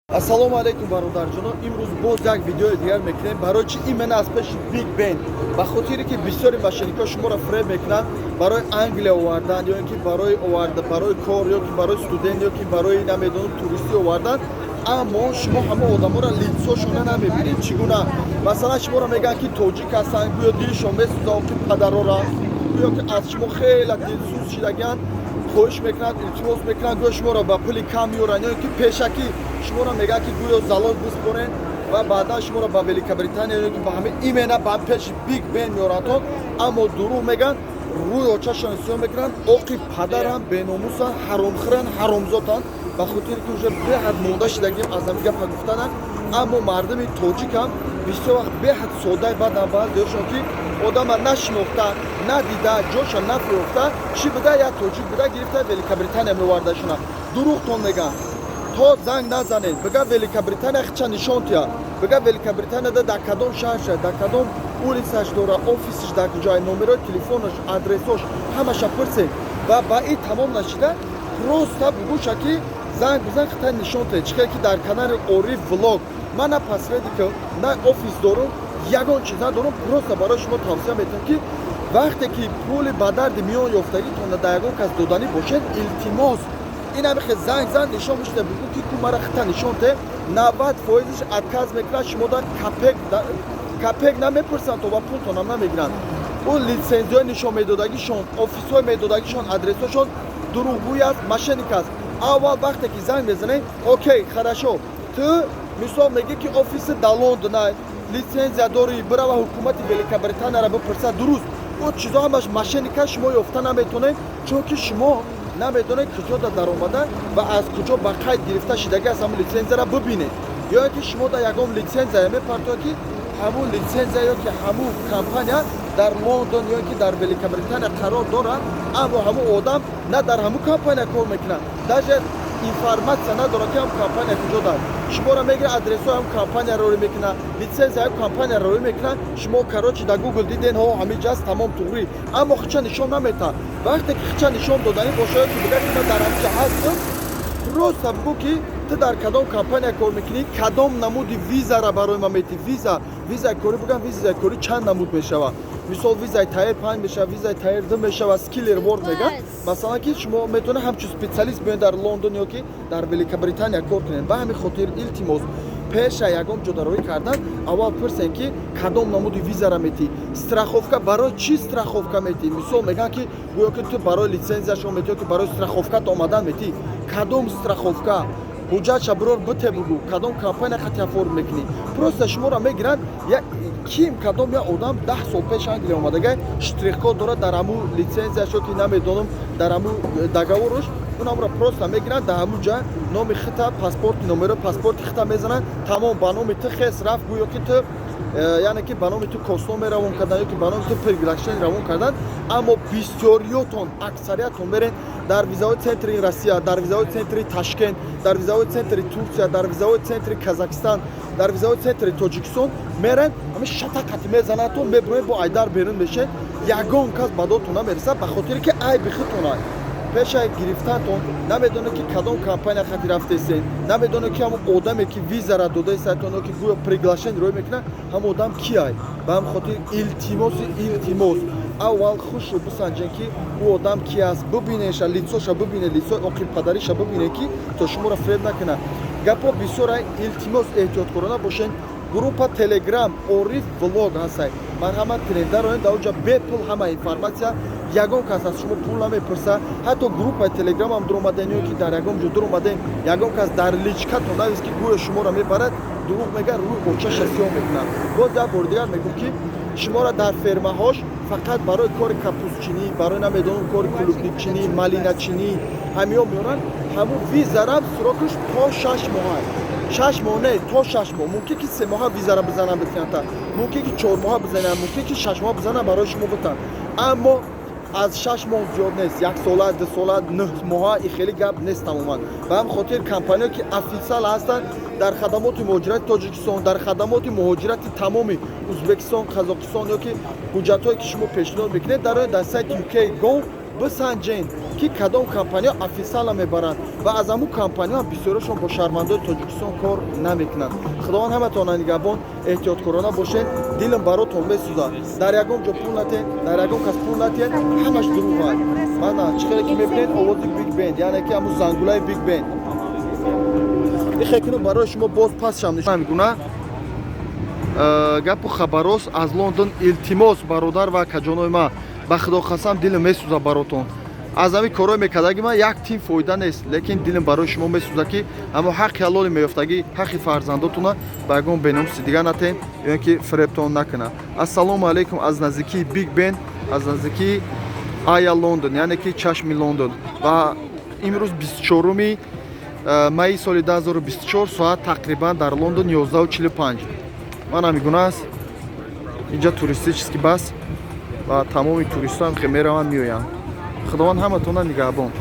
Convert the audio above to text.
Ассалому алейкум бародарҷонон. Имрӯз боз як видеои дигар мекунем. Барои чӣ имена аз пеши Big Ben. Ба хотире ки бисёри машинико шуморо фреб мекунанд, барои Англия овардан, ё ин ки барои кор, ё ки барои студент, ё ки барои намедонам туристӣ овардан. Аммо шумо ҳама одаморо лицошона намебинед. Чӣ гуна? Масалан шуморо мегӯянд ки тоҷик ҳастанд, гӯё дилшон месӯзад ки падарора, гӯё ки аз шумо хеле дилсӯз шидагиянд, хоҳиш мекунанд, илтимос мекунанд, гӯё шуморо ба пули кам меоранд, ё ин ки пешакӣ шуморо мегӯянд ки гӯё залог биспорен ва баъдан шуморо ба Великобритания ё ки ба ҳамин имена ба пеши Big Ben меорандон. Аммо дурӯғ мегӯянд, рӯи очашон сиёҳ мекунанд, оқи падарам беномусанд, ҳаромхӯранд, ҳаромзоданд. Ба хотире ки уже беҳад монда шидагим аз ҳамин гапа гуфтанам. Аммо мардуми тоҷикам бисёр вақт беҳад соддаи баъдан баъзеҳошон ки одама нашинохта, надида, ҷоша нафиёфта, чӣ буда як тоҷик буда гирифта Великобритания меовардашона. Дурӯғтон мегӯям. То занг назанед, бигӯ Великобритания хича нишон тия. Бигӯ Великобритания дар кадом шаҳрша, дар кадом улицаш дора, офисиш дар куҷои, номерои телефонош, адресош ҳамаша пурсед. Ва ба ин тамом нашида, просто бигӯша ки занг бизан хита нишон тия. Чӣ ки дар канали Ориф влог ман на пасведи ки на офис дорум, ягон чиза дорум, просто барои шумо тавсия метавонам ки вақте ки пули ба дарди миён ёфтагитон дар ягон кас доданӣ бошед, илтимос ина бихе занг зан нишон мешуда бигӯ ки ку мара хита нишон те, 90%иш отказ мекунад, шумо дар капек намепурсанд, то ба пултонам намегиранд. Ӯ литсензияи нишон медодагишон, офисҳои медодагишон, адресошон дурӯғгӯй аст, мошенник аст. Аввал вақте ки занг мезанед, окей, хорошо, ту мисол мегӣ ки офиси дар Лондонай, литсензия дорӣ, бирава ҳукумати Великобританияро бипурса, дуруст. Ӯ чизо ҳамаш мошенника шумо ёфта наметонед, чунки шумо намедонед куҷо даромада ва аз куҷо ба қайд гирифта шидаги аст ҳамун литсензияро бибинед. Ё ки шумо дар ягон литсензия мепартоед ки ҳамун литсензия ё ки ҳамун компания дар Лондон ё ки дар Великобритания қарор дорад, аммо ҳамун одам на дар ҳамун компания кор мекунад. Даже информатсия надорад ки ҳамун компания куҷо дорад. Шуморо мегирад, адресои ҳамун компанияро рӯй мекунад, литсензияи компанияро рӯй мекунад. Шумо короче дар Google диден, ҳо ҳамин ҷаз тамом туғрӣ. Аммо хича нишон наметавад. Вақте ки хича нишон доданӣ бошад ки бигӯяд ки ман дар ҳамин ҷа ҳастам, просто бигӯ ки ту дар кадом компания кор мекунӣ, кадом намуди визаро барои ман метӣ. Визаи корӣ бигӯям, визаи корӣ чанд намуд мешавад. Мисол визаи таир 5 мешавад, визаи таир 2 мешавад, скил реворд мегӯяд. Масалан ки шумо метавонед ҳамчун специалист биёед дар Лондон ё ки дар Великобритания кор кунед. Ба ҳамин хотир илтимос пеша ягон ҷодароӣ кардан, аввал пурсен ки кадом намуди визаро метӣ. Страховка барои чӣ страховка метӣ? Мисол мегӯянд ки гӯё ки ту барои литсензияшон метӣ ё ки барои страховкат омадан метӣ. Кадом страховка? ҳуҷҷатша бирор бите бигӯ, кадом компания хати оформ мекунӣ. Просто шуморо мегиранд, ким кадом як одам 10 сол пеш Англия омадагай, штрихкод дорад дар ҳамун литсензияш ё ки намедонам дар ҳамун договорош, онамро просто мегиранд дар ҳамун ҷа номи хита, паспорти номерои паспорти хита мезананд, тамом ба номи ту хес рафт, гӯё ки ту яъне ки ба номи ту косномаи равон кардан ё ки ба номи ту приглашение равон кардан. Аммо бисёриётон, аксариятон мерен дар визаҳои центри Россия, дар визаҳои центри Ташкент, дар визаҳои центри Турсия, дар визаҳои центри Казахстан, дар визаҳои центри Тоҷикистон мерен, ҳамин шатақати мезанадтон, мебуред бо айдар берун мешед, ягон кас ба додтон намерасад, ба хотире ки айби худтон аст. Пеша гирифтатон намедонед ки кадом компания хати рафтесен, намедонед ки ҳамун одаме ки визаро додаистатон ё ки гӯё приглашение рӯй мекунад, ҳамун одам ки ай. Ба ҳамин хотир илтимос аввал худшро бисанҷед ки ӯ одам ки аст, бибинеша, лицоша бибинед, лицои оқибпадариша бибинед ки то шуморо фреб накунад. Гапҳо бисёр ай, илтимос эҳтиёткорона бошед. Группа Telegram Ориф влог ҳастай. Марҳамат кунед, дароед дар онҷа бепул ҳама информатсия, ягон кас аз шумо пул намепурса. Ҳатто группаи Telegram ҳам дуромаден ё ки дар ягон ҷо дуромаден, ягон кас дар личкатон навист ки гӯё шуморо мебарад, дурӯғ мегӯяд, рӯи очаша сиёҳ мекунад. Боз як бори дигар мегӯям ки шуморо дар фермаҳош фақат барои кори капустчинӣ, барои намедонам кори кулубникчинӣ, малиначинӣ ҳамиё меоранд. ҳамун визарам срокаш то 6 моҳ аст. 6 моҳ не, то 6 моҳ. Мумкин ки 3 моҳа визаро бизананд битиянта, мумкин ки 4 моҳа бизананд, мумкин ки 6 моҳа бизананд барои шумо битан. Аммо аз 6 моҳ зиёд нест, 1 сола, 2 сола, 9 моҳа и хеле гап нест тамоман. Ба ҳамин хотир компаниҳое ки официал ҳастанд дар хадамоти муҳоҷирати Тоҷикистон, дар хадамоти муҳоҷирати тамоми Узбекистон, Қазоқистон ё ки ҳуҷҷатҳое ки шумо пешниҳод мекунед, дар сайти UK Go бисанҷен ки кадом компания официала мебаранд ва аз аму компания бисёрашон бо шаҳрвандои тоҷикистон кор намекунанд. Худованд ҳаматона нигоҳбон эҳтиёткорона бошед. Дилам баротон месӯзад. Дар ягон ҷо пул натиҳед, дар ягон кас пул натиҳед, ҳамаш дурӯғ аст. Мана чӣ хеле ки мебинед овози Big Band, яъне ки ҳамун зангулаи Big Band. Ихекину барои шумо боз пасшам нишон мегӯна. Гапу хабарос аз Лондон илтимос бародар ва акаҷонои ма ба худо қасам дилам месӯзад баротон. Аз ҳамин корҳои мекардаги ман як тим фоида нест, лекин дилам барои шумо месӯзад ки ҳамо ҳаққи ҳалоли меёфтагӣ, ҳаққи фарзандотона ба ягон беномуси дига натен ё ки фиребтон накунад. Ассалому алайкум аз наздикии Big Band, аз наздикии Aya London, яъне ки чашми Лондон. Ва имрӯз 24 майи соли 2024 соат тақрибан дар Лондон 11:45. Мана мегӯнааст инҷа туристический бас ва тамоми туристон ки мераванд меоянд. Худованд ҳаматона нигаҳбон.